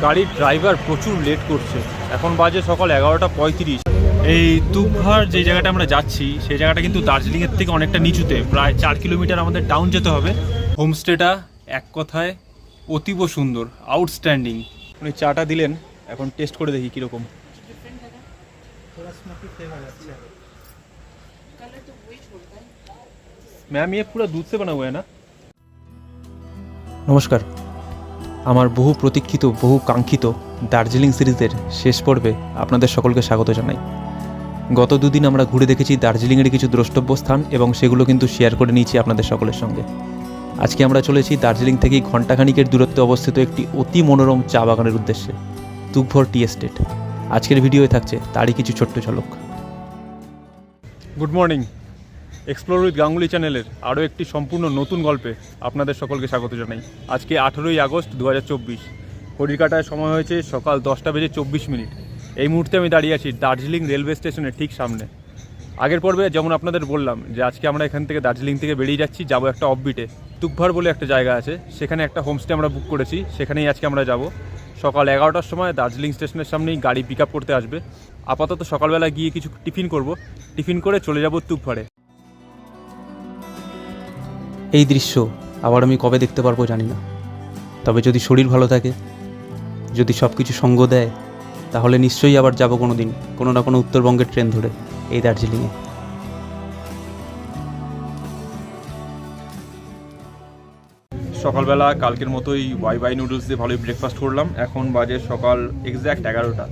গাড়ির ড্রাইভার প্রচুর লেট করছে। এখন বাজে সকাল 11:35। এই তুকভার যে জায়গাটা আমরা যাচ্ছি সেই জায়গাটা কিন্তু দার্জিলিংয়ের থেকে অনেকটা নিচুতে, প্রায় 4 কিলোমিটার আমাদের ডাউন যেতে হবে। হোমস্টেটা এক কথায় অতীব সুন্দর, আউটস্ট্যান্ডিং। উনি চাটা দিলেন, এখন টেস্ট করে দেখি কীরকম। मैम ये पूरा दूध से बना हुआ है ना? নমস্কার, আমার বহু প্রতীক্ষিত বহু কাঙ্ক্ষিত দার্জিলিং সিরিজের শেষ পর্বে আপনাদের সকলকে স্বাগত জানাই। গত দুদিন আমরা ঘুরে দেখেছি দার্জিলিংয়ের কিছু দ্রষ্টব্য স্থান এবং সেগুলো কিন্তু শেয়ার করে নিয়েছি আপনাদের সকলের সঙ্গে। আজকে আমরা চলেছি দার্জিলিং থেকেই ঘণ্টাখানিকের দূরত্বে অবস্থিত একটি অতি মনোরম চা বাগানের উদ্দেশ্যে, তুকভর টি এস্টেট। আজকের ভিডিওয়ে থাকছে তারই কিছু ছোট্ট ঝলক। Good morning, explore with Ganguly চ্যানেলের আরও একটি সম্পূর্ণ নতুন গল্পে আপনাদের সকলকে স্বাগত জানাই। আজকে 18ই আগস্ট 2024, ঘড়ির কাটায় সময় হয়েছে সকাল 10:24। এই মুহূর্তে আমি দাঁড়িয়ে আছি দার্জিলিং রেলওয়ে স্টেশনের ঠিক সামনে। আগের পর্বে যেমন আপনাদের বললাম যে আজকে আমরা এখান থেকে দার্জিলিং থেকে বেরিয়ে যাচ্ছি, যাবো একটা অফবিটে। তুকভার বলে একটা জায়গা আছে, সেখানে একটা হোমস্টে আমরা বুক করেছি, সেখানেই আজকে আমরা যাব। সকাল 11টার সময় দার্জিলিং স্টেশনের সামনেই গাড়ি পিক আপ করতে আসবে। আপাতত সকালবেলা গিয়ে কিছু টিফিন করব, টিফিন করে চলে যাব তুকভারে। এই দৃশ্য আবার আমি কবে দেখতে পারবো জানি না, তবে যদি শরীর ভালো থাকে, যদি সব কিছু সঙ্গ দেয়, তাহলে নিশ্চয়ই আবার যাব কোনো দিন কোনো না কোনো উত্তরবঙ্গের ট্রেন ধরে এই দার্জিলিংয়ে। সকালবেলা কালকের মতোই ওয়াই নুডলস দিয়ে ভালোই ব্রেকফাস্ট করলাম। এখন বাজে সকাল এক্স্যাক্ট 11টা।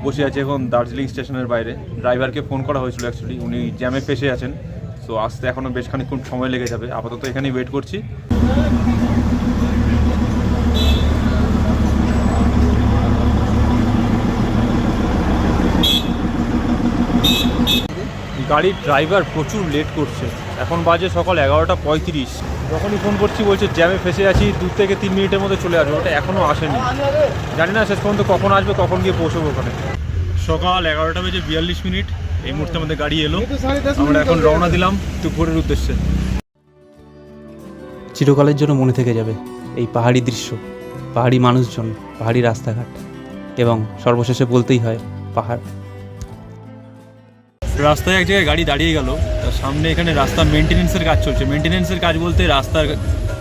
বসে আছে এখন দার্জিলিং স্টেশনের বাইরে। ড্রাইভারকে ফোন করা হয়েছিল, অ্যাকচুয়ালি উনি জ্যামে ফেসে আছেন, তো আসতে এখনও বেশ খানিকক্ষণ সময় লেগে যাবে। আপাতত এখানেই ওয়েট করছি। গাড়ির ড্রাইভার প্রচুর লেট করছে। এখন বাজে সকাল 11:35। যখনই ফোন করছি বলছে জ্যামে ফেসে আছি, 2 থেকে 3 মিনিটের মধ্যে চলে আসবে। ওটা এখনও আসেনি, জানি না শেষ পর্যন্ত কখন আসবে, কখন গিয়ে পৌঁছবো ওখানে। সকাল 11:42। এই মুহূর্তে আমাদের গাড়ি এলো, আমরা এখন রওনা দিলাম তুকভরের উদ্দেশ্যে। চিরকালের জন্য মনে থেকে যাবে এই পাহাড়ি দৃশ্য, পাহাড়ি মানুষজন, পাহাড়ি রাস্তাঘাট এবং সর্বশেষে বলতেই হয় পাহাড়। রাস্তায় এক জায়গায় গাড়ি দাঁড়িয়ে গেল, তার সামনে এখানে রাস্তা মেনটেনেন্সের কাজ চলছে। মেনটেনেন্সের কাজ বলতে রাস্তার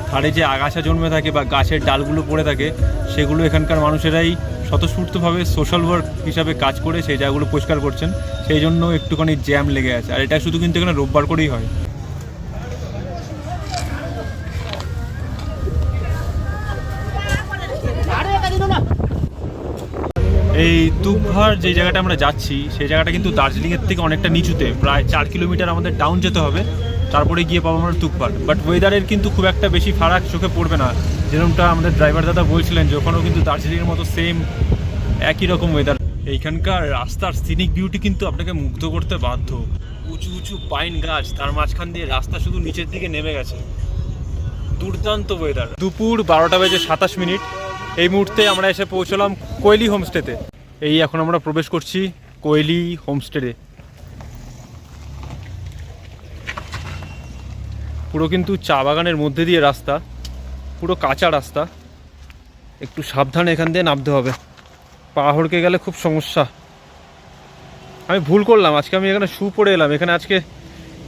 ধারে যে আগাছা জন্মে থাকে বা গাছের ডালগুলো পড়ে থাকে, সেগুলো এখানকার মানুষেরাই স্বতঃস্ফূর্তভাবে সোশ্যাল ওয়ার্ক হিসাবে কাজ করে সেই জায়গাগুলো পরিষ্কার করছেন। সেই জন্য একটুখানি জ্যাম লেগে আছে, আর এটা শুধু কিন্তু এখানে রোববার করেই হয়। এই তুকভার যে জায়গাটা আমরা যাচ্ছি সেই জায়গাটা কিন্তু দার্জিলিংয়ের থেকে অনেকটা নিচুতে, প্রায় 4 কিলোমিটার আমাদের ডাউন যেতে হবে, তারপরে গিয়ে পাবো আমরা তুকভার। বাট ওয়েদারের কিন্তু খুব একটা বেশি ফারাক চোখে পড়বে না, যেরকমটা আমাদের ড্রাইভার দাদা বলছিলেন যে ওখানেও কিন্তু দার্জিলিংয়ের মতো সেম একই রকম ওয়েদার। এইখানকার রাস্তার সিনিক বিউটি কিন্তু আপনাকে মুগ্ধ করতে বাধ্য। উঁচু উঁচু পাইন গাছ, তার মাঝখান দিয়ে রাস্তা শুধু নিচের দিকে নেমে গেছে। দুর্দান্ত ওয়েদার। দুপুর 12:27। এই মুহূর্তে আমরা এসে পৌঁছলাম কোয়েলি হোমস্টেতে। এই এখন আমরা প্রবেশ করছি কোয়েলি হোমস্টেতে। পুরো কিন্তু চা বাগানের মধ্যে দিয়ে রাস্তা, পুরো কাঁচা রাস্তা, একটু সাবধানে এখান দিয়ে নামতে হবে, পা হড়কে গেলে খুব সমস্যা। আমি ভুল করলাম, আজকে আমি এখানে শু পরে এলাম, এখানে আজকে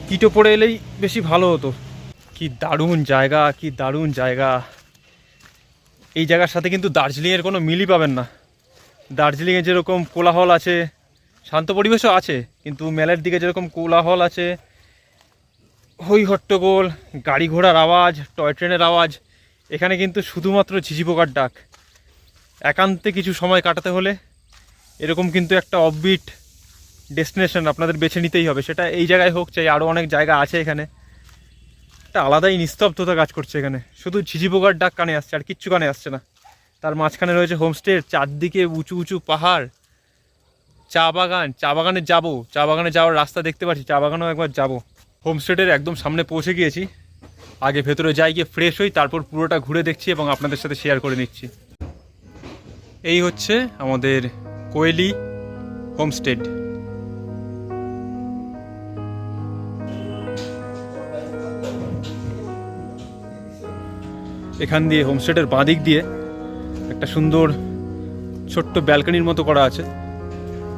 কিটো পরে এলেই বেশি ভালো হতো। কি দারুণ জায়গা, কি দারুণ জায়গা। এই জায়গার সাথে কিন্তু দার্জিলিংয়ের কোনো মিলই পাবেন না। দার্জিলিংয়ে যেরকম কোলাহল আছে, শান্ত পরিবেশও আছে, কিন্তু মেলের দিকে যেরকম কোলাহল আছে, হই হট্টগোল, গাড়ি ঘোড়ার আওয়াজ, টয় ট্রেনের আওয়াজ, এখানে কিন্তু শুধুমাত্র ঝিঝি পোকার ডাক। একান্তে কিছু সময় কাটাতে হলে এরকম কিন্তু একটা অফবিট ডেস্টিনেশন আপনাদের বেছে নিতেই হবে। সেটা এই জায়গায় হোক, চাই আরও অনেক জায়গা আছে এখানে। একটা আলাদাই নিস্তব্ধতা কাজ করছে এখানে, শুধু ঝিঝি পোকার ডাক কানে আসছে, আর কিচ্ছু কানে আসছে না। তার মাঝখানে রয়েছে হোমস্টে, চারদিকে উঁচু উঁচু পাহাড়, চা বাগান। চা বাগানে যাবো, চা বাগানে যাওয়ার রাস্তা দেখতে পাচ্ছি, চা বাগানেও একবার যাবো। হোমস্টের একদম সামনে পৌঁছে গিয়েছি। আগে ভেতরে যাই, গিয়ে ফ্রেশ হই, তারপর পুরোটা ঘুরে দেখছি এবং আপনাদের সাথে শেয়ার করে নিচ্ছি। এই হচ্ছে আমাদের কোয়েলি হোমস্টে। এখান দিয়ে হোমস্টের বাঁ দিক দিয়ে একটা সুন্দর ছোট্ট ব্যালকনির মতো করা আছে,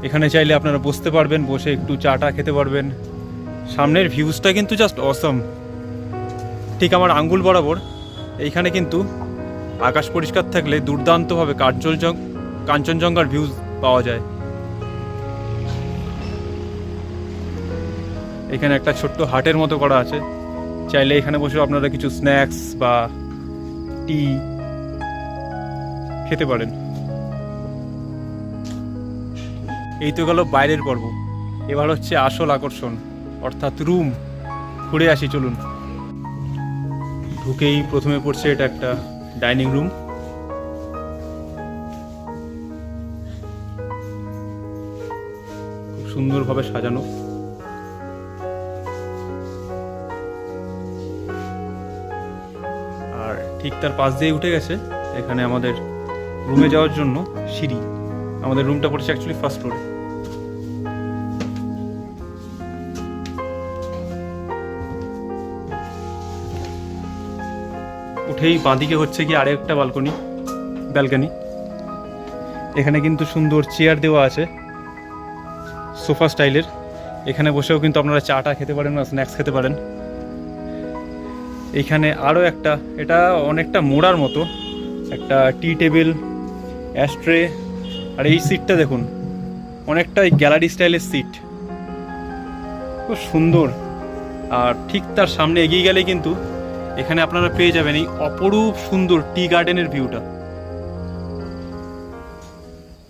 এখানে চাইলে আপনারা বসতে পারবেন, বসে একটু চাটা খেতে পারবেন। সামনের ভিউজটা কিন্তু জাস্ট অসম। ঠিক আমার আঙ্গুল বরাবর এইখানে কিন্তু আকাশ পরিষ্কার থাকলে দুর্দান্তভাবে কাঞ্চনজঙ্ঘার ভিউজ পাওয়া যায়। এখানে একটা ছোট্ট হাটের মতো করা আছে, চাইলে এখানে বসে আপনারা কিছু স্ন্যাক্স বা টি খেতে পারেন। এই তো গেল বাইরের পর্ব, এবার হচ্ছে আসল আকর্ষণ অর্থাৎ রুম। ঘুরে আসি চলুন। ঢুকেই প্রথমে পড়ছে এটা একটা ডাইনিং রুম। খুব সুন্দরভাবে সাজানো। আর ঠিক তার পাশ দিয়ে উঠে গেছে এখানে আমাদের রুমে যাওয়ার জন্য সিঁড়ি। আমাদের রুমটা পড়ছে অ্যাকচুয়ালি ফার্স্ট ফ্লোরে। উঠেই বাঁদিকে হচ্ছে কি আরেকটা ব্যালকনি। এখানে কিন্তু সুন্দর চেয়ার দেওয়া আছে সোফা স্টাইলের। এখানে বসেও কিন্তু আপনারা চাটা খেতে পারেন বা স্ন্যাক্স খেতে পারেন। এইখানে আরও একটা, এটা অনেকটা মোড়ার মতো একটা টি টেবিল, অ্যাস্ট্রে। আর এই সিটটা দেখুন, অনেকটা গ্যালারি স্টাইলের সিট, খুব সুন্দর। আর ঠিক তার সামনে এগিয়ে গেলে কিন্তু এখানে আপনারা পেয়ে যাবেন এই অপরূপ সুন্দর টি গার্ডেনের ভিউটা।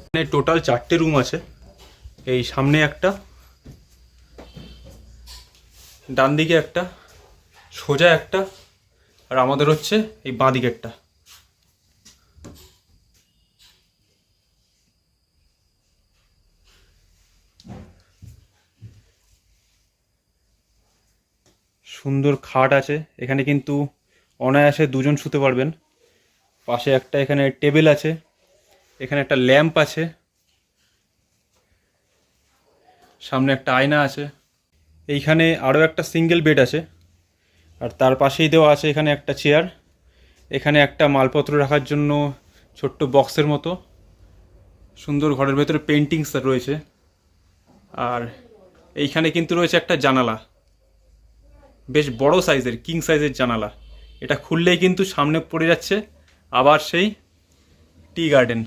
এখানে টোটাল 4টে রুম আছে। এই সামনে একটা, ডান দিকে একটা, সোজা একটা, আর আমাদের হচ্ছে এই বাঁ দিকেরটা। সুন্দর খাট আছে এখানে, কিন্তু অনায়াসে 2জন শুতে পারবেন। পাশে একটা এখানে টেবিল আছে, এখানে একটা ল্যাম্প আছে, সামনে একটা আয়না আছে। এইখানে আরও একটা সিঙ্গেল বেড আছে, আর তার পাশেই দেওয়া আছে এখানে একটা চেয়ার। এখানে একটা মালপত্র রাখার জন্য ছোট্ট বক্সের মতো সুন্দর। ঘরের ভেতরে পেন্টিংস রয়েছে। আর এইখানে কিন্তু রয়েছে একটা জানালা, বেশ বড় সাইজের, কিং সাইজের জানালা। এটা খুললেই কিন্তু সামনে পড়ে যাচ্ছে আবার সেই tea garden.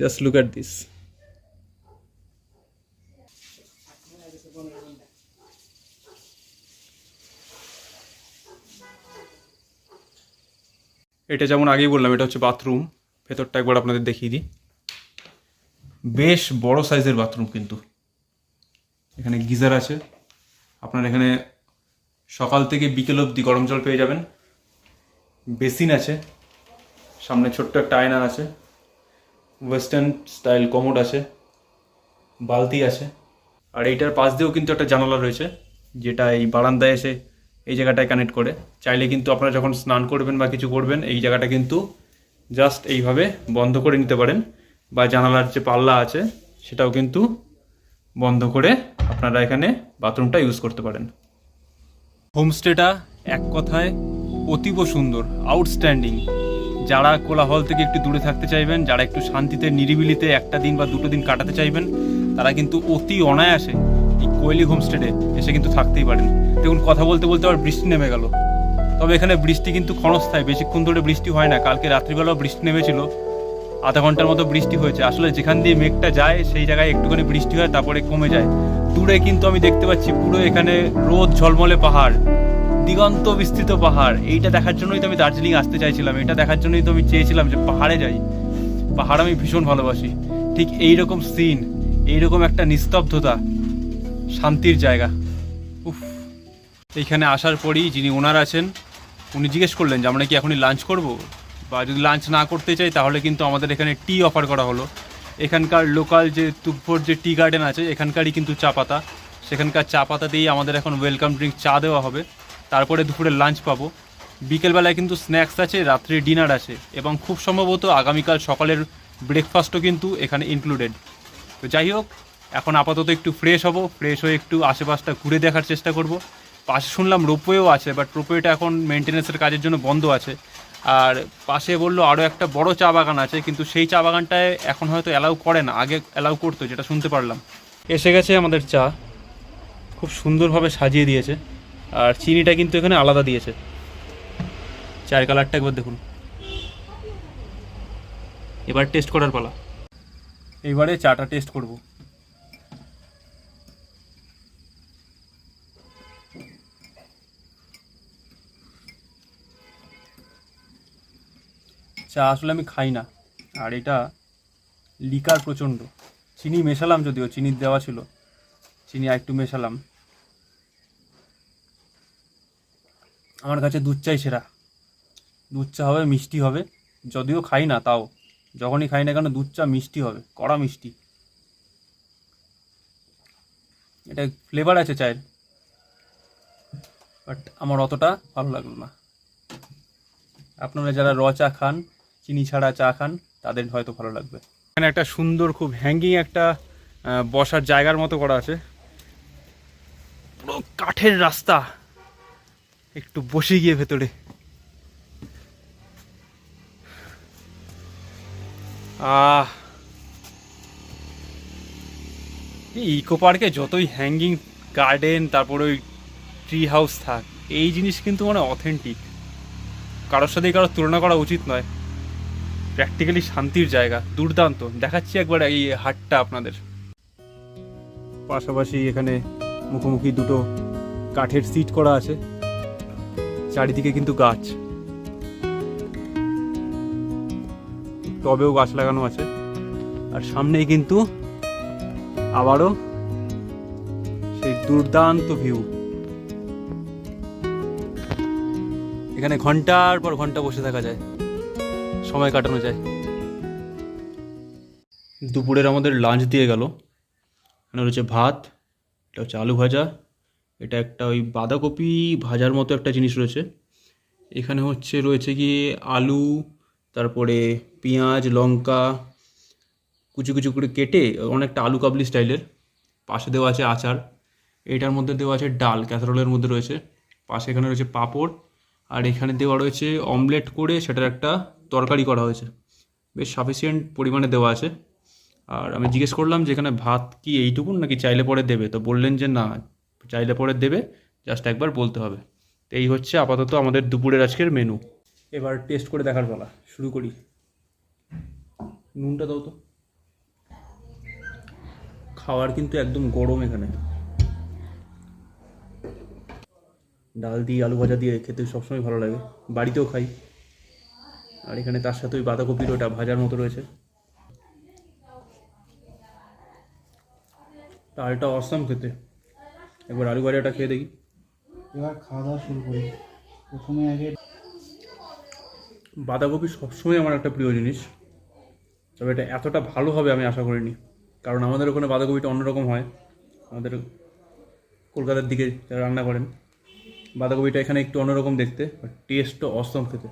Just look at this. এটা যেমন আগেই বললাম, এটা হচ্ছে বাথরুম। ভেতরটা একবার আপনাদের দেখিয়ে দিই। বেশ বড় সাইজের বাথরুম কিন্তু। এখানে গিজার আছে, আপনার এখানে সকাল থেকে বিকেল অবধি গরম জল পেয়ে যাবেন। বেসিন আছে, সামনে ছোট্ট একটা আয়না আছে, ওয়েস্টার্ন স্টাইল কমোড আছে, বালতি আছে। আর এইটার পাশ দিয়েও কিন্তু একটা জানালা রয়েছে, যেটা এই বারান্দায় এসে এই জায়গাটায় কানেক্ট করে। চাইলে কিন্তু আপনারা যখন স্নান করবেন বা কিছু করবেন, এই জায়গাটা কিন্তু জাস্ট এইভাবে বন্ধ করে নিতে পারেন, বা জানালার যে পাল্লা আছে সেটাও কিন্তু বন্ধ করে আপনারা এখানে বাথরুমটা ইউজ করতে পারেন। হোমস্টেটা এক কথায় অতীব সুন্দর, আউটস্ট্যান্ডিং। যারা কোলাহল থেকে একটু দূরে থাকতে চাইবেন, যারা একটু শান্তিতে নিরিবিলিতে একটা দিন বা 2টো দিন কাটাতে চাইবেন, তারা কিন্তু অতি অনায়াসে এই কোয়েলি হোমস্টেডে এসে কিন্তু থাকতেই পারেন। দেখুন, কথা বলতে বলতে আবার বৃষ্টি নেমে গেল। তবে এখানে বৃষ্টি কিন্তু ক্ষণস্থায়ী, বেশিক্ষণ ধরে বৃষ্টি হয় না। কালকে রাত্রিবেলাও বৃষ্টি নেমেছিল, আধা ঘন্টার মতো বৃষ্টি হয়েছে। আসলে যেখান দিয়ে মেঘটা যায় সেই জায়গায় একটুখানি বৃষ্টি হয়, তারপরে কমে যায়। দূরে কিন্তু আমি দেখতে পাচ্ছি পুরো এখানে রোদ ঝলমলে পাহাড়, দিগন্ত বিস্তৃত পাহাড়। এইটা দেখার জন্যই তো আমি দার্জিলিং আসতে চাইছিলাম, এটা দেখার জন্যই তো আমি চেয়েছিলাম যে পাহাড়ে যাই। পাহাড় আমি ভীষণ ভালোবাসি। ঠিক এইরকম সিন, এইরকম একটা নিস্তব্ধতা, শান্তির জায়গা। উফ। এইখানে আসার পরই যিনি ওনার আছেন, উনি জিজ্ঞেস করলেন যে আমরা কি এখনই লাঞ্চ করব, বা যদি লাঞ্চ না করতে চাই তাহলে কিন্তু আমাদের এখানে টি অফার করা হলো। এখানকার লোকাল যে তুকভোর যে টি গার্ডেন আছে, এখানকারই কিন্তু চা পাতা, সেখানকার চা পাতা দিয়েই আমাদের এখন ওয়েলকাম ড্রিঙ্ক চা দেওয়া হবে। তারপরে দুপুরে লাঞ্চ পাবো, বিকেলবেলায় কিন্তু স্ন্যাক্স আছে, রাত্রে ডিনার আছে, এবং খুব সম্ভবত আগামীকাল সকালের ব্রেকফাস্টও কিন্তু এখানে ইনক্লুডেড। তো যাই হোক, এখন আপাতত একটু ফ্রেশ হব, ফ্রেশ হয়ে একটু আশেপাশটা ঘুরে দেখার চেষ্টা করব। পাশে শুনলাম রোপওয়েও আছে, বাট রোপওয়েটা এখন মেনটেন্যান্সের কাজের জন্য বন্ধ আছে। আর পাশে বললো আরও একটা বড় চা বাগান আছে, কিন্তু সেই চা বাগানটায় এখন হয়তো অ্যালাউ করে না, আগে অ্যালাউ করতো যেটা শুনতে পারলাম। এসে গেছে আমাদের চা, খুব সুন্দরভাবে সাজিয়ে দিয়েছে, আর চিনিটা কিন্তু এখানে আলাদা দিয়েছে। চায়ের কালারটা একবার দেখুন। এবার টেস্ট করার পালা। এইবারে চাটা টেস্ট করব। চা আসলে আমি খাই না, আর এটা লিকার প্রচণ্ড। চিনি মেশালাম, যদিও চিনি দেওয়া ছিল, চিনি আর একটু মেশালাম। আমার কাছে দুধ চাই সেরা। দুধ চা হবে, মিষ্টি হবে, যদিও খাই না, তাও যখনই খাই না কেন দুধ চা মিষ্টি হবে, কড়া মিষ্টি। এটা ফ্লেভার আছে চায়ের, বাট আমার অতটা ভালো লাগলো না। আপনারা যারা র চা খান, চিনি ছাড়া চা খান, তাদের হয়তো ভালো লাগবে। এখানে একটা সুন্দর খুব হ্যাঙ্গিং একটা বসার জায়গার মতো করা আছে, পুরো কাঠের রাস্তা। একটু বসে গিয়ে ভেতরে এই ইকো পার্কে যতই হ্যাঙ্গিং গার্ডেন, তারপরে ওই ট্রি হাউস থাক, এই জিনিস কিন্তু মানে অথেন্টিক, কারোর সাথেই কারোর তুলনা করা উচিত নয়। প্র্যাকটিক্যালি শান্তির জায়গা, দুর্দান্ত। দেখাচ্ছি একবার এই হাটটা আপনাদের। পাশাপাশি এখানে মুখোমুখি দুটো কাঠের সিট করা আছে, চারিদিকে কিন্তু গাছ, টবেও গাছ লাগানো আছে, আর সামনেই কিন্তু আবারও সেই দুর্দান্ত ভিউ। এখানে ঘন্টার পর ঘন্টা বসে থাকা যায়, সময় কাটানো যায়। দুপুরের আমাদের লাঞ্চ দিয়ে গেল। এখানে রয়েছে ভাত, এটা হচ্ছে আলু ভাজা, এটা একটা ওই বাঁধাকপি ভাজার মতো একটা জিনিস রয়েছে। এখানে রয়েছে গিয়ে আলু, তারপরে পেঁয়াজ লঙ্কা কুচি কুচি করে কেটে, অনেকটা আলু কাবলি স্টাইলের। পাশে দেওয়া আছে আচার, এটার মধ্যে দেওয়া আছে ডাল, ক্যাসারোলের মধ্যে রয়েছে। পাশে এখানে রয়েছে পাঁপড়, আর এখানে দেওয়া রয়েছে অমলেট করে, সেটার একটা তরকারি করা হয়েছে। বেশ সাফিসিয়েন্ট পরিমাণে দেওয়া আছে। আর আমি জিজ্ঞেস করলাম যে এখানে ভাত কি এইটুকুন নাকি চাইলে পরে দেবে, তো বললেন যে না, চাইলে পরে দেবে, জাস্ট একবার বলতে হবে। তো এই হচ্ছে আপাতত আমাদের দুপুরের আজকের মেনু। এবার টেস্ট করে দেখার পালা, শুরু করি। নুনটা দাও তো। খাওয়ার কিন্তু একদম গরম। এখানে ডাল দিয়ে আলু ভাজা দিয়ে খেতে সবসময় ভালো লাগে, বাড়িতেও খাই। আর এখানে তার সাথে ওই বাঁধাকপির ওটা ভাজার মতো রয়েছে। ডালটা অসাম খেতে। একবার আলু ভাজাটা খেয়ে দেখি। এবার খাওয়া দাওয়া শুরু করি। প্রথমে আগে বাঁধাকপি সবসময় আমার একটা প্রিয় জিনিস, তবে এটা এতটা ভালো হবে আমি আশা করিনি, কারণ আমাদের ওখানে বাঁধাকপিটা অন্যরকম হয়। আমাদের কলকাতার দিকে যারা রান্না করেন, বাঁধাকপিটা এখানে একটু অন্যরকম দেখতে, বাট টেস্টও অসম খেতে।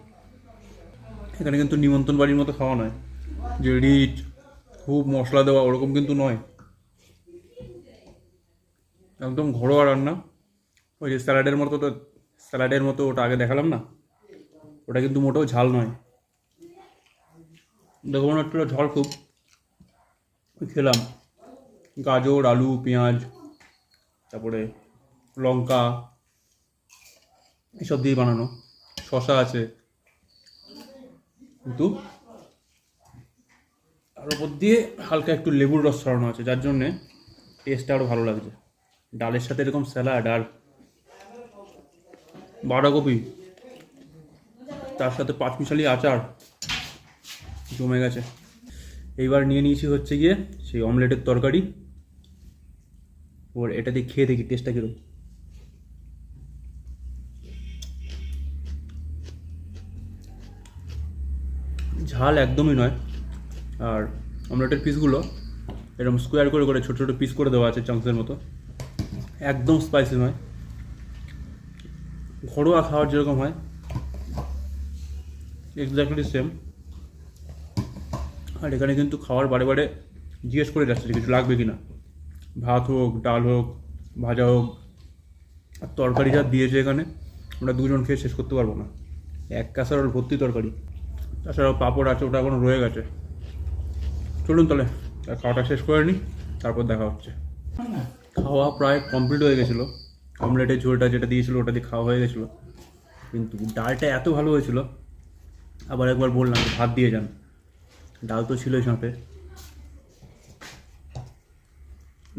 এখানে কিন্তু নিমন্ত্রণ বাড়ির মতো খাওয়া নয়, যে রিচ খুব মশলা দেওয়া, ওরকম কিন্তু নয়। একদম ঘরোয়া রান্না। ওই যে স্যালাডের মতো ওটা আগে দেখালাম না, ওটা কিন্তু মোটেও ঝাল নয়। দেখো মনে হচ্ছিল ঝাল খুব। খেলাম গাজর আলু পেঁয়াজ তারপরে লঙ্কা এসব দিয়ে বানানো, শসা আছে, কিন্তু তার উপর দিয়ে হালকা একটু লেবুর রস ছড়ানো আছে, যার জন্যে টেস্টটা আরও ভালো লাগছে। ডালের সাথে এরকম স্যালাড আর বাঁধাকপি, তার সাথে পাঁচমিশালি আচার, জমে গেছে। এইবার নিয়ে নিয়েছি হচ্ছে গিয়ে সেই অমলেটের তরকারি। ওর এটা দিয়ে খেয়ে দেখি টেস্টটা কীরকম। ঝাল একদমই নয়, আর অমলেটের পিসগুলো এরকম স্কোয়ার করে করে ছোটো ছোটো পিস করে দেওয়া আছে চাংসের মতো, একদম স্পাইসি নয়, ঘরোয়া খাওয়ার যেরকম হয় এক্স্যাক্টলি সেম। আর এখানে কিন্তু খাওয়ার বারে বারে জিজ্ঞেস করে যাচ্ছে যে কিছু লাগবে কি না, ভাত হোক ডাল হোক ভাজা হোক। আর তরকারি যা দিয়েছে এখানে, আমরা দুজন খেয়ে শেষ করতে পারবো না, এক কাঁসারোল ভর্তি তরকারি, তাছাড়াও পাঁপড় আছে, ওটা এখনো রয়ে গেছে। চলুন তাহলে খাওয়াটা শেষ করে নিই, তারপর দেখা হচ্ছে। খাওয়া প্রায় কমপ্লিট হয়ে গেছিলো। অমলেটের ঝোলটা যেটা দিয়েছিলো ওটা দিয়ে খাওয়া হয়ে গেছিলো, কিন্তু ডালটা এত ভালো হয়েছিল, আবার একবার বললাম ভাত দিয়ে যান। ডাল তো ছিলই সাথে,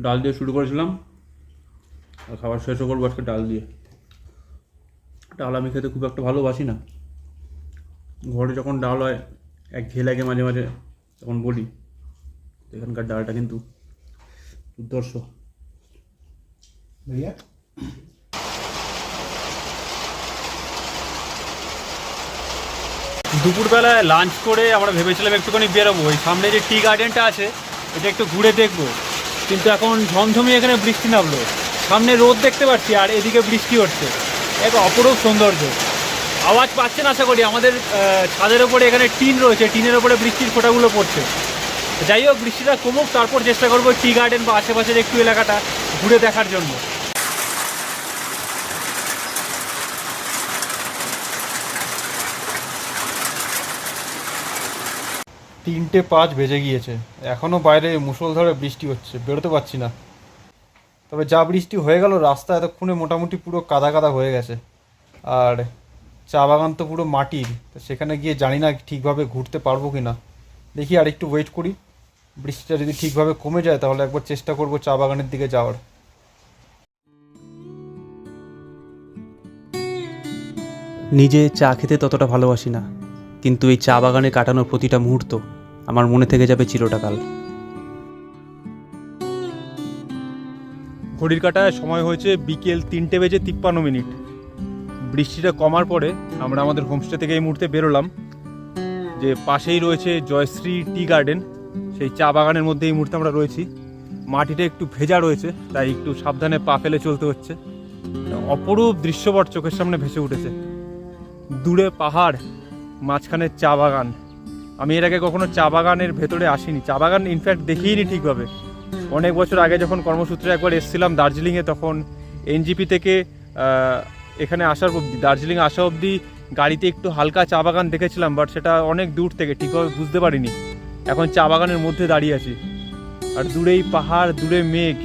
ডাল দিয়ে শুরু করেছিলাম আর খাবার শেষও করবো আজকে ডাল দিয়ে। ডাল আমি খেতে খুব একটা ভালোবাসি না, ঘরে যখন ডাল হয় এক ঘে লাগে মাঝে মাঝে, তখন বলি। এখানকার ডালটা কিন্তু দুর্ধর্ষ। भैया দুপুরবেলায় লাঞ্চ করে আমরা ভেবেছিলাম একটুখানি বেরোবো, ওই সামনে যে টি গার্ডেনটা আছে এটা একটু ঘুরে দেখবো, কিন্তু এখন ঝমঝমি এখানে বৃষ্টি নামলো, সামনে রোদ দেখতে পাচ্ছি আর এদিকে বৃষ্টি হচ্ছে, এক অপরূপ সৌন্দর্য। আওয়াজ পাচ্ছেন আশা করি, আমাদের ছাদের ওপরে এখানে টিন রয়েছে, টিনের ওপরে বৃষ্টির ফোঁটাগুলো পড়ছে। যাই হোক, বৃষ্টিটা কমুক, তারপর চেষ্টা করবো টি গার্ডেন বা আশেপাশের একটু এলাকাটা ঘুরে দেখার জন্য। 3:05 বেজে গিয়েছে, এখনও বাইরে মুষলধারে বৃষ্টি হচ্ছে, বেরোতে পারছি না। তবে যা বৃষ্টি হয়ে গেল, রাস্তা এতক্ষণে মোটামুটি পুরো কাদা কাদা হয়ে গেছে, আর চা বাগান তো পুরো মাটির, তো সেখানে গিয়ে জানি না ঠিকভাবে ঘুরতে পারবো কি না। দেখি আর একটু ওয়েট করি, বৃষ্টিটা যদি ঠিকভাবে কমে যায় তাহলে একবার চেষ্টা করব চা বাগানের দিকে যাওয়ার। নিজে চা খেতে ততটা ভালোবাসি না, কিন্তু এই চা বাগানে কাটানোর প্রতিটা মুহূর্ত আমার মনে থেকে যাবে চিরটাকাল। ঘড়ির কাঁটায় সময় হয়েছে বিকেল 3:53। বৃষ্টিটা কমার পরে আমরা আমাদের হোমস্টে থেকে এই মুহূর্তে বেরোলাম, যে পাশেই রয়েছে জয়শ্রী টি গার্ডেন, সেই চা বাগানের মধ্যে এই মুহূর্তে আমরা রয়েছি। মাটিটা একটু ভেজা রয়েছে, তাই একটু সাবধানে পা ফেলে চলতে হচ্ছে। অপরূপ দৃশ্যপট চোখের সামনে ভেসে উঠেছে, দূরে পাহাড়, মাঝখানে চা বাগান। আমি এর আগে কখনো চা বাগানের ভেতরে আসিনি, চা বাগান ইনফ্যাক্ট দেখিইনি ঠিকভাবে। অনেক বছর আগে যখন কর্মসূত্রে একবার এসেছিলাম দার্জিলিংয়ে, তখন এনজিপি থেকে এখানে আসার অবধি, দার্জিলিং আসা অবধি গাড়িতে একটু হালকা চা বাগান দেখেছিলাম, বাট সেটা অনেক দূর থেকে, ঠিকভাবে বুঝতে পারিনি। এখন চা বাগানের মধ্যে দাঁড়িয়ে আছি, আর দূরেই পাহাড়, দূরে মেঘ,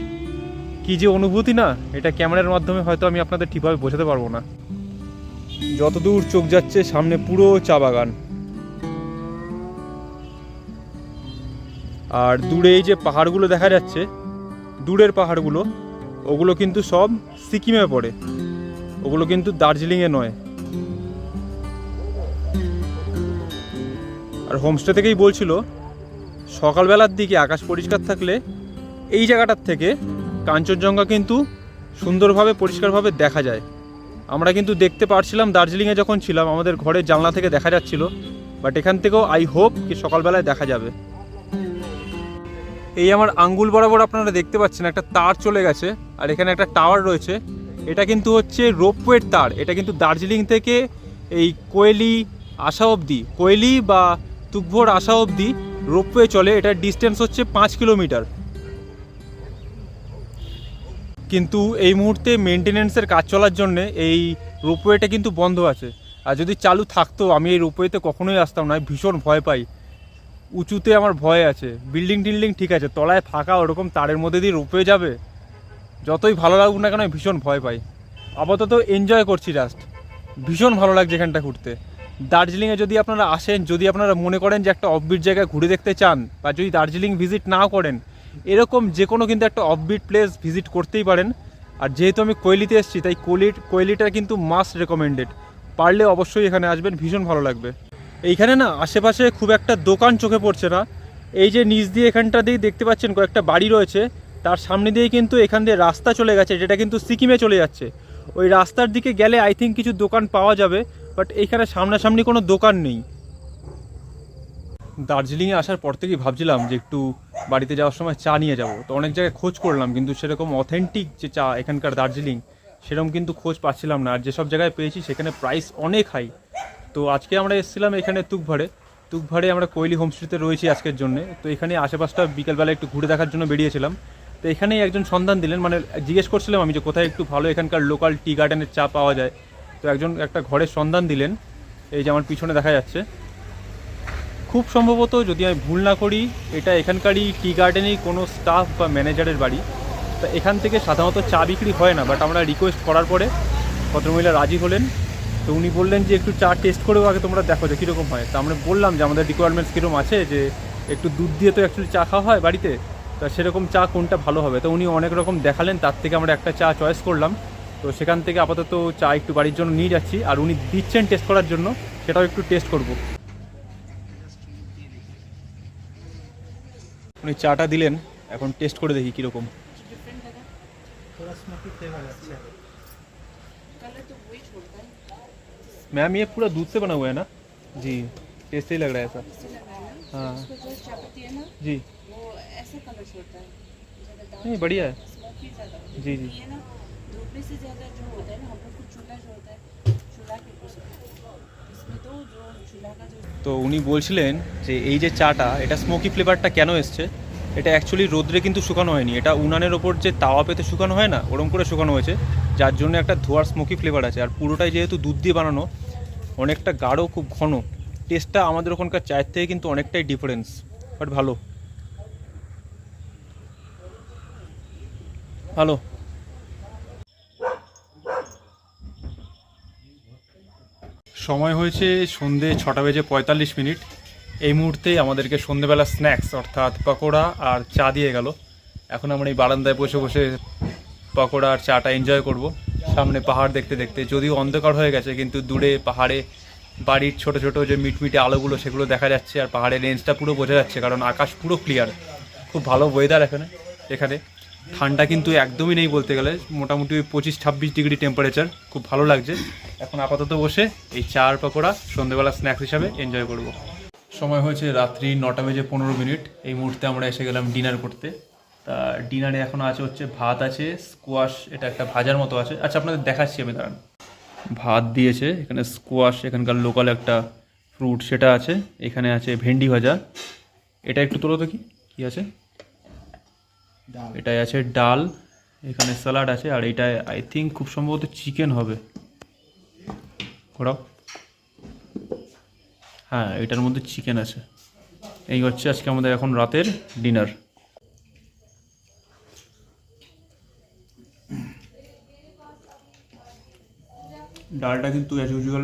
কী যে অনুভূতি না, এটা ক্যামেরার মাধ্যমে হয়তো আমি আপনাদের ঠিকভাবে বোঝাতে পারবো না। যতদূর চোখ যাচ্ছে সামনে পুরো চা বাগান, আর দূরে এই যে পাহাড়গুলো দেখা যাচ্ছে, দূরের পাহাড়গুলো, ওগুলো কিন্তু সব সিকিমে পড়ে, ওগুলো কিন্তু দার্জিলিংয়ে নয়। আর হোমস্টে থেকেই বলছিল সকালবেলার দিকে আকাশ পরিষ্কার থাকলে এই জায়গাটার থেকে কাঞ্চনজঙ্ঘা কিন্তু সুন্দরভাবে পরিষ্কারভাবে দেখা যায়। আমরা কিন্তু দেখতে পারছিলাম দার্জিলিংয়ে যখন ছিলাম, আমাদের ঘরের জানলা থেকে দেখা যাচ্ছিল, বাট এখান থেকেও আই হোপ কি সকালবেলায় দেখা যাবে। এই আমার আঙ্গুল বরাবর আপনারা দেখতে পাচ্ছেন একটা তার চলে গেছে, আর এখানে একটা টাওয়ার রয়েছে, এটা কিন্তু হচ্ছে রোপওয়ের তার। এটা কিন্তু দার্জিলিং থেকে এই কোয়েলি আসা অবধি, কোয়েলি বা তুকভোর আসা অবধি রোপওয়ে চলে, এটার ডিস্টেন্স হচ্ছে 5 কিলোমিটার। কিন্তু এই মুহূর্তে মেনটেনেন্সের কাজ চলার জন্যে এই রোপওয়েটা কিন্তু বন্ধ আছে, আর যদি চালু থাকতো আমি এই রোপওয়েতে কখনোই আসতাম না, ভীষণ ভয় পাই। উঁচুতে আমার ভয় আছে, বিল্ডিং টিল্ডিং ঠিক আছে, তলায় ফাঁকা, ওরকম তারের মধ্যে দিয়ে রোপওয়ে যাবে, যতই ভালো লাগুক না কেন ভীষণ ভয় পাই। আপাতত এনজয় করছি জাস্ট, ভীষণ ভালো লাগছে এখানটা ঘুরতে। দার্জিলিংয়ে যদি আপনারা আসেন, যদি আপনারা মনে করেন যে একটা অফবিট জায়গায় ঘুরে দেখতে চান, বা যদি দার্জিলিং ভিজিট নাও করেন, এরকম যে কোনো কিন্তু একটা অফবিট প্লেস ভিজিট করতেই পারেন। আর যেহেতু আমি কোয়েলিতে এসেছি, তাই কোয়েলিটা কিন্তু মাস্ট রেকমেন্ডেড, পারলে অবশ্যই এখানে আসবেন, ভীষণ ভালো লাগবে। এইখানে না আশেপাশে খুব একটা দোকান চোখে পড়ছে না, এই যে নিচ দিয়ে এখানটা দিয়ে দেখতে পাচ্ছেন কয়েকটা বাড়ি রয়েছে, তার সামনে দিয়েই কিন্তু এখান দিয়ে রাস্তা চলে গেছে, যেটা কিন্তু সিকিমে চলে যাচ্ছে। ওই রাস্তার দিকে গেলে আই থিঙ্ক কিছু দোকান পাওয়া যাবে, বাট এইখানে সামনাসামনি কোনো দোকান নেই। দার্জিলিংয়ে আসার পর থেকেই ভাবছিলাম যে একটু বাড়িতে যাওয়ার সময় চা নিয়ে যাব, তো অনেক জায়গায় খোঁজ করলাম, কিন্তু সেরকম অথেন্টিক যে চা এখানকার দার্জিলিং, সেরকম কিন্তু খোঁজ পাচ্ছিলাম না। আর যেসব জায়গায় পেয়েছি সেখানে প্রাইস অনেক হাই। তো আজকে আমরা এসেছিলাম এখানে তুকভাড়ে আমরা কোয়েলি হোমস্টেতে রয়েছি আজকের জন্য। তো এখানে আশেপাশটা বিকেলবেলা একটু ঘুরে দেখার জন্য বেরিয়েছিলাম। তো এখানেই একজন সন্ধান দিলেন, মানে জিজ্ঞেস করছিলাম আমি যে কোথায় একটু ভালো এখানকার লোকাল টি গার্ডেনের চা পাওয়া যায়। তো একটা ঘরের সন্ধান দিলেন, এই যে আমার পিছনে দেখা যাচ্ছে, খুব সম্ভবত যদি আমি ভুল না করি এটা এখানকারই টি গার্ডেনেই কোনো স্টাফ বা ম্যানেজারের বাড়ি। তা এখান থেকে সাধারণত চা বিক্রি হয় না, বাট আমরা রিকোয়েস্ট করার পরে ভদ্রমহিলা রাজি হলেন। তো উনি বললেন যে একটু চা টেস্ট করেও আগে তোমরা দেখো যে কীরকম হয়। তা আমরা বললাম যে আমাদের রিকোয়ারমেন্টস কীরকম আছে, যে একটু দুধ দিয়ে তো অ্যাকচুয়ালি চা খাওয়া হয় বাড়িতে, তা সেরকম চা কোনটা ভালো হবে। তো উনি অনেক রকম দেখালেন, তার থেকে আমরা একটা চা চয়েস করলাম। তো সেখান থেকে আপাতত চা একটু বাড়ির জন্য নিয়ে যাচ্ছি, আর উনি দিচ্ছেন টেস্ট করার জন্য, সেটাও একটু টেস্ট করব। উনি চাটা দিলেন, এখন টেস্ট করে দেখি কীরকম। थोड़ा स्मोकी फ्लेवर है, अच्छा है। मैम ये पूरा दूध से बना हुआ है ना जी, टेस्ट ही लग रहा है ऐसा। इससे लगा है ना, हाँ उसको जो चापत्ती है ना जी, वो ऐसे कलर छोड़ता है, ज़्यादा डार्क नहीं बढ़िया है। स्मोकी ज़्यादा होता है। जी, जी। ये ना धूप में से ज़्यादा जो होता है ना, हम लोग को चूल्हा जो होता है, चूल्हा के ऊपर से इसमें तो जो चूल्हा का जो তো উনি বলছিলেন যে এই যে চাটা, এটা স্মোকি ফ্লেভারটা কেন এসছে, এটা অ্যাকচুয়ালি রোদ্রে কিন্তু শুকানো হয়নি, এটা উনানের ওপর যে তাওয়া পেতে শুকানো হয় না, ওরম করে শুকানো হয়েছে, যার জন্য একটা ধোয়ার স্মোকি ফ্লেভার আছে। আর পুরোটাই যেহেতু দুধ দিয়ে বানানো, অনেকটা গাঢ়, খুব ঘন, টেস্টটা আমাদের ওখানকার চায়ের থেকে কিন্তু অনেকটাই ডিফারেন্স, বাট ভালো ভালো। সময় হয়েছে সন্ধে 6:45। এই মুহূর্তে আমাদেরকে সন্ধেবেলা স্ন্যাক্স অর্থাৎ পকোড়া আর চা দিয়ে গেল। এখন আমরা এই বারান্দায় বসে বসে পকোড়া আর চাটা এনজয় করব, সামনে পাহাড় দেখতে দেখতে। যদিও অন্ধকার হয়ে গেছে, কিন্তু দূরে পাহাড়ে বাড়ির ছোট ছোট যে মিটমিটে আলোগুলো সেগুলো দেখা যাচ্ছে, আর পাহাড়ের রেঞ্জটা পুরো বোঝা যাচ্ছে, কারণ আকাশ পুরো ক্লিয়ার। খুব ভালো ওয়েদার এখানে ঠান্ডা কিন্তু একদমই নেই বলতে গেলে, মোটামুটি 25-26 ডিগ্রি টেম্পারেচার, খুব ভালো লাগছে। এখন আপাতত বসে এই চা আর পকোড়া সন্ধ্যেবেলা স্ন্যাক্স হিসাবে এনজয় করব। সময় হয়েছে রাত্রি 9:15। এই মুহূর্তে আমরা এসে গেলাম ডিনার করতে। তা ডিনারে এখন আছে হচ্ছে ভাত আছে, স্কোয়াশ, এটা একটা ভাজার মতো আছে। আচ্ছা আপনাদের দেখাচ্ছি আমি, দাঁড়ান। ভাত দিয়েছে, এখানে স্কোয়াশ এখানকার লোকাল একটা ফ্রুট সেটা আছে, এখানে আছে ভেন্ডি ভাজা, এটা একটু তোলো তো কি আছে, এটাই আছে ডাল, এখানে স্যালাড আছে, আর এটাই আই থিঙ্ক খুব সম্ভবত চিকেন হবে। ঘোরাও, হ্যাঁ এটার মধ্যে চিকেন আছে। এই হচ্ছে আজকে আমাদের এখন রাতের ডিনার। ডালটা কিন্তু অ্যাজ ইউজুয়াল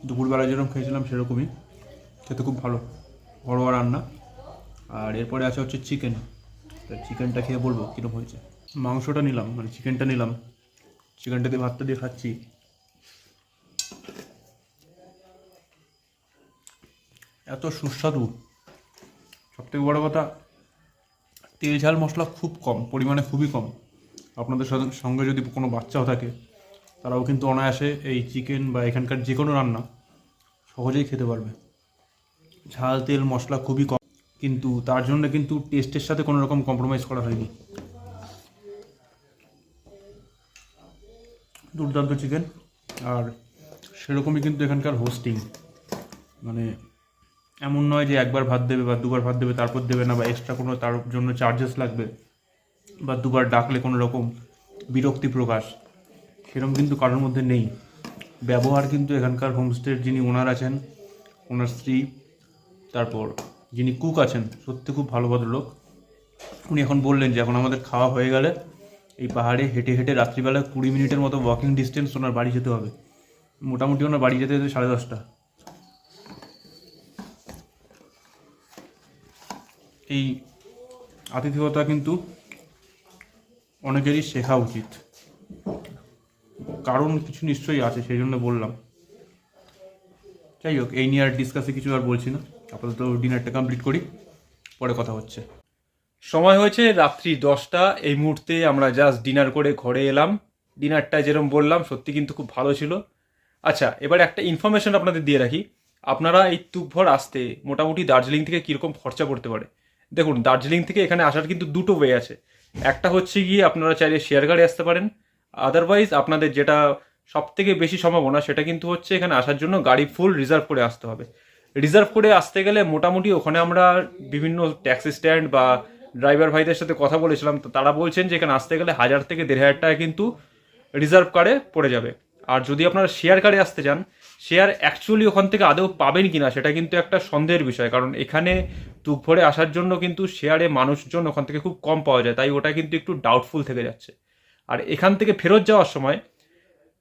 দুপুরবেলা যেরকম খেয়েছিলাম সেরকমই, খেতে খুব ভালো, ঘরোয়া রান্না। আর এরপরে আছে হচ্ছে চিকেন, চিকেনটা খেয়ে বলবো কীরকম হয়েছে। মাংসটা নিলাম, মানে চিকেনটা নিলাম, চিকেনটা দিয়ে ভাতটা দিয়ে খাচ্ছি। এত সুস্বাদু, সবথেকে বড় কথা তেল ঝাল মশলা খুব কম, পরিমাণে খুবই কম। আপনাদের সঙ্গে যদি কোনো বাচ্চাও থাকে, তারাও কিন্তু অনায়াসে এই চিকেন বা এখানকার যে কোনো রান্না সহজেই খেতে পারবে। ঝাল তেল মশলা খুবই কম, কিন্তু তার জন্য কিন্তু টেস্টের সাথে কোনো রকম কম্প্রোমাইজ করা হয়নি। দুর্দান্ত চিকেন, আর সেরকমই কিন্তু এখানকার হোস্টিং, মানে এমন নয় যে একবার ভাত দেবে বা দুবার ভাত দেবে তারপর দেবে না, বা এক্সট্রা কোনো তার জন্য চার্জেস লাগবে, বা দুবার ডাকলে কোনো রকম বিরক্তি প্রকাশ, সেরকম কিন্তু কারোর মধ্যে নেই। ব্যবহার কিন্তু এখানকার হোমস্টের যিনি ওনার আছেন, ওনার স্ত্রী, তারপর যিনি কুক আছেন, সত্যি খুব ভালো ভদ্রলোক। উনি এখন বললেন যে এখন আমাদের খাওয়া হয়ে গেলে এই পাহাড়ে হেঁটে হেঁটে রাত্রিবেলা 20 মিনিটের মতো ওয়াকিং ডিস্টেন্স ওনার বাড়ি যেতে হবে। মোটামুটি ওনার বাড়ি যেতে যেতে 10:30। এই আতিথেয়তা কিন্তু অনেকেরই শেখা উচিত, কারণ কিছু নিশ্চয়ই আছে, সেই জন্য বললাম। যাই হোক, এই নিয়ে আর ডিসকাসে কিছু আর বলছি না, আপাতত ডিনারটা কমপ্লিট করি, পরে কথা হচ্ছে। সময় হয়েছে রাত্রি 10টা। এই মুহূর্তে আমরা জাস্ট ডিনার করে ঘরে এলাম। ডিনারটা যেরকম বললাম সত্যি কিন্তু খুব ভালো ছিল। আচ্ছা, এবার একটা ইনফরমেশন আপনাদের দিয়ে রাখি, আপনারা এই তুকভর আসতে মোটামুটি দার্জিলিং থেকে কীরকম খরচা পড়তে পারে। দেখুন, দার্জিলিং থেকে এখানে আসার কিন্তু দুটো ওয়ে আছে। একটা হচ্ছে গিয়ে আপনারা চাইলে শেয়ার গাড়ি আসতে পারেন, আদারওয়াইজ আপনাদের যেটা সব থেকে বেশি সম্ভাবনা সেটা কিন্তু হচ্ছে এখানে আসার জন্য গাড়ি ফুল রিজার্ভ করে আসতে হবে। রিজার্ভ করে আসতে গেলে মোটামুটি ওখানে আমরা বিভিন্ন ট্যাক্সি স্ট্যান্ড বা ড্রাইভার ভাইদের সাথে কথা বলেছিলাম, তো তারা বলছেন যে এখানে আসতে গেলে 1000 থেকে 1500 টাকা কিন্তু রিজার্ভ কারে পড়ে যাবে। আর যদি আপনারা শেয়ার কারে আসতে চান, শেয়ার অ্যাকচুয়ালি ওখান থেকে আদৌ পাবেন কি না সেটা কিন্তু একটা সন্দেহের বিষয়, কারণ এখানে তুগভরে আসার জন্য কিন্তু শেয়ারে মানুষজন ওখান থেকে খুব কম পাওয়া যায়, তাই ওটা কিন্তু একটু ডাউটফুল থেকে যাচ্ছে। আর এখান থেকে ফেরত যাওয়ার সময়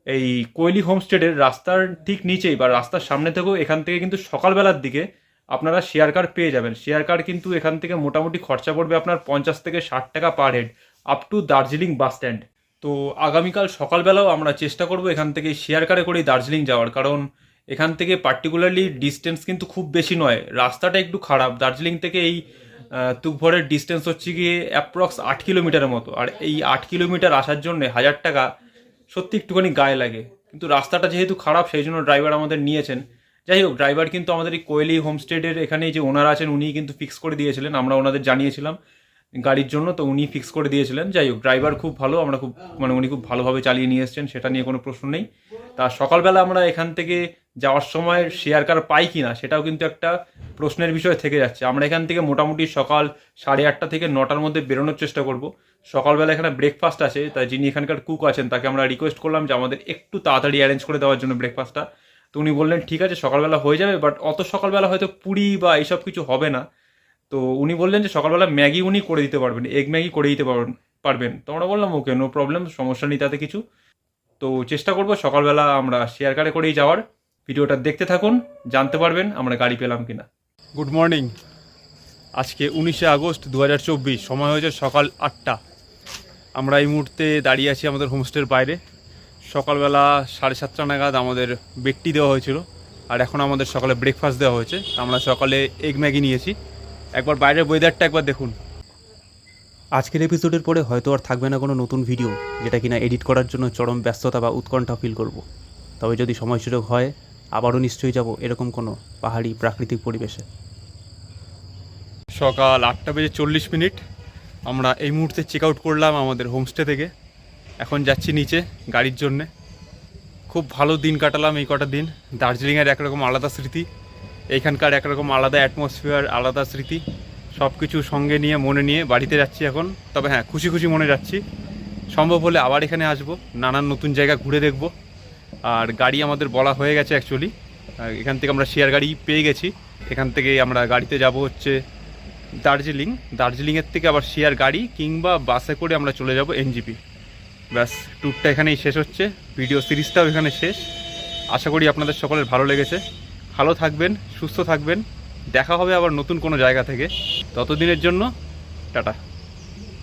এই কোয়েলি হোমস্টেডের রাস্তার ঠিক নিচেই বা রাস্তার সামনে থেকেও এখান থেকে কিন্তু সকালবেলার দিকে আপনারা শেয়ার কার পেয়ে যাবেন। শেয়ার কার কিন্তু এখান থেকে মোটামুটি খরচা পড়বে আপনার 50 থেকে 60 টাকা per head up to Darjeeling bus stand. তো আগামীকাল সকালবেলাও আমরা চেষ্টা করব এখান থেকে শেয়ার কারে করেই দার্জিলিং যাওয়ার, কারণ এখান থেকে পার্টিকুলারলি ডিস্টেন্স কিন্তু খুব বেশি নয়, রাস্তাটা একটু খারাপ। দার্জিলিং থেকে এই তুগভরের ডিস্টেন্স হচ্ছে গিয়ে অ্যাপ্রক্স 8 কিলোমিটারের মতো, আর এই 8 কিলোমিটার আসার জন্য 1000 টাকা সত্যি একটুখানি গায়ে লাগে। কিন্তু রাস্তাটা যেহেতু খারাপ সেই জন্য ড্রাইভার আমাদের নিয়েছেন। যাই হোক, ড্রাইভার কিন্তু আমাদের এই কোয়েলি হোমস্টেডের এখানে যে ওনার আছেন উনিই কিন্তু ফিক্স করে দিয়েছিলেন, আমরা ওনাদের জানিয়েছিলাম গাড়ির জন্য, তো উনি ফিক্স করে দিয়েছিলেন। যাই হোক, ড্রাইভার খুব ভালো, আমরা খুব উনি খুব ভালোভাবে চালিয়ে নিয়ে এসেছেন, সেটা নিয়ে কোনো প্রশ্ন নেই। তা সকালবেলা আমরা এখান থেকে যাওয়ার সময় শেয়ার কার পাই কি না সেটাও কিন্তু একটা প্রশ্নের বিষয় থেকে যাচ্ছে। আমরা এখান থেকে মোটামুটি সকাল 8:30 থেকে 9টার মধ্যে বেরোনোর চেষ্টা করব। সকালবেলা এখানে ব্রেকফাস্ট আছে, তাই যিনি এখানকার কুক আছেন তাকে আমরা রিকোয়েস্ট করলাম যে আমাদের একটু তাড়াতাড়ি অ্যারেঞ্জ করে দেওয়ার জন্য ব্রেকফাস্টটা। তো উনি বললেন ঠিক আছে সকালবেলা হয়ে যাবে, বাট অত সকালবেলা হয়তো পুরি বা এইসব কিছু হবে না। তো উনি বললেন যে সকালবেলা ম্যাগি উনি করে দিতে পারবেন, এগ ম্যাগি করে দিতে পারবেন। তো আমরা বললাম ওকে, নো প্রবলেম, সমস্যা নেই তাতে কিছু। তো চেষ্টা করব সকালবেলা আমরা শেয়ার কারে করেই যাওয়ার। ভিডিওটা দেখতে থাকুন, জানতে পারবেন আমরা গাড়ি পেলাম কিনা। Good morning. আজকে 19শে আগস্ট 2024, সময় হয়েছে সকাল 8টা। আমরা এই মুহূর্তে দাঁড়িয়ে আছি আমাদের হোমস্টের বাইরে। সকালবেলা 7:30 নাগাদ আমাদের বেডটি দেওয়া হয়েছিল, আর এখন আমাদের সকালে ব্রেকফাস্ট দেওয়া হয়েছে। আমরা সকালে এগ ম্যাগি নিয়েছি। একবার বাইরের ওয়েদারটা একবার দেখুন। আজকের এপিসোডের পরে হয়তো আর থাকবে না কোনো নতুন ভিডিও, যেটা কিনা এডিট করার জন্য চরম ব্যস্ততা বা উৎকণ্ঠা ফিল করব। তবে যদি সময় সুযোগ হয় আবারও নিশ্চয়ই যাব এরকম কোনো পাহাড়ি প্রাকৃতিক পরিবেশে। সকাল 8:40 আমরা এই মুহূর্তে চেক আউট করলাম আমাদের হোমস্টে থেকে। এখন যাচ্ছি নিচে গাড়ির জন্যে। খুব ভালো দিন কাটালাম এই কটা দিন। দার্জিলিংয়ের একরকম আলাদা স্মৃতি, এইখানকার একরকম আলাদা অ্যাটমসফিয়ার, আলাদা স্মৃতি, সব কিছু সঙ্গে নিয়ে মনে নিয়ে বাড়িতে যাচ্ছি এখন। তবে হ্যাঁ, খুশি খুশি মনে যাচ্ছি। সম্ভব হলে আবার এখানে আসবো, নানান নতুন জায়গা ঘুরে দেখব। আর গাড়ি আমাদের বলা হয়ে গেছে অ্যাকচুয়ালি, এখান থেকে আমরা শেয়ার গাড়ি পেয়ে গেছি। এখান থেকে আমরা গাড়িতে যাব হচ্ছে দার্জিলিংয়ের থেকে আবার শেয়ার গাড়ি কিংবা বাসে করে আমরা চলে যাব এনজিপি। ব্যাস, ট্যুরটা এখানেই শেষ হচ্ছে, ভিডিও সিরিজটাও এখানে শেষ। আশা করি আপনাদের সকলের ভালো লেগেছে। ভালো থাকবেন, সুস্থ থাকবেন, দেখা হবে আবার নতুন কোনো জায়গা থেকে। ততদিনের জন্য টাটা।